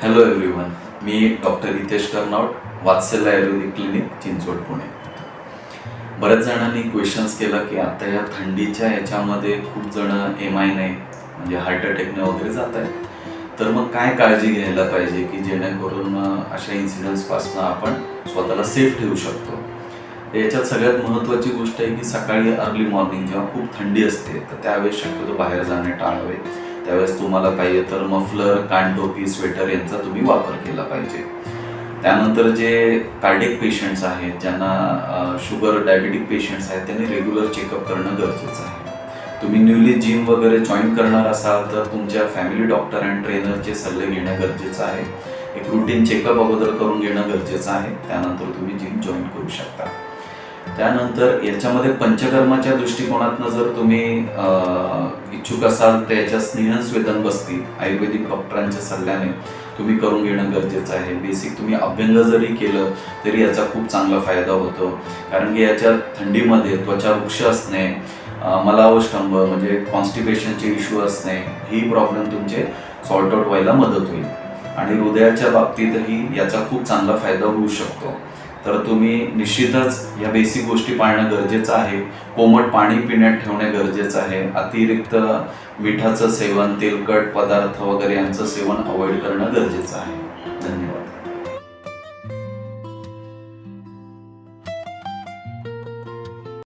Hello everyone, मी doctor Hitesh Karnavat, वात्सल्य आयुर्वेदिक clinic, Chinchwad, Pune. बऱ्याच जणांनी questions केला की आता या थंडीच्या याच्यामध्ये खूप जण MI म्हणजे हार्ट अटॅकने वगैरे जात आहेत, तर मग काय काळजी घ्यायला पाहिजे की जेणेकरून अशा इन्सिडेंट्सपासून आपण स्वतःला सेफ ठेवू शकतो. याच्यात सगळ्यात महत्त्वाची गोष्ट आहे की सकाळी अर्ली मॉर्निंग जेव्हा खूप थंडी असते तर त्यावेळेस शक्यतो बाहेर जाणे टाळावे. त्यावेळेस तुम्हाला पाहिजे तर मफलर, कानटोपी, स्वेटर यांचा तुम्ही वापर केला पाहिजे. त्यानंतर जे कार्डियक पेशंट्स आहेत, ज्यांना शुगर, डायबेटिक पेशंट्स आहेत, त्यांनी रेग्युलर चेकअप करणं गरजेचं आहे. तुम्ही न्यूली जिम वगैरे जॉईन करणार असाल तर तुमच्या फॅमिली डॉक्टर अँड ट्रेनरचे सल्ले घेणं गरजेचं आहे. एक रुटीन चेकअप अगोदर करून घेणं गरजेचं आहे. त्यानंतर तुम्ही जिम जॉईन करू शकता. त्यानंतर याच्यामध्ये पंचकर्माच्या दृष्टिकोनातनं जर तुम्ही इच्छुक असाल तर याच्या स्नेहस्वेदन बसती आयुर्वेदिक डॉक्टरांच्या सल्ल्याने तुम्ही करून घेणं गरजेचं आहे. बेसिक तुम्ही अभ्यंग जरी केलं तरी याचा खूप चांगला फायदा होतो, कारण की याच्या थंडीमध्ये त्वचा रुक्ष असणे, मलावष्टंभ म्हणजे कॉन्स्टिपेशनचे इश्यू असणे, ही प्रॉब्लेम तुमचे सॉर्ट आउट व्हायला मदत होईल. आणि हृदयाच्या बाबतीतही याचा खूप चांगला फायदा होऊ शकतो. तर तुम्ही निश्चितच या बेसिक गोष्टी पाळणं गरजेचं आहे. कोमट पाणी पिण्यात ठेवणे गरजेचं आहे. अतिरिक्त मिठाचं सेवन, तेलकट पदार्थ वगैरे यांचं सेवन अवॉइड करणं गरजेचं आहे.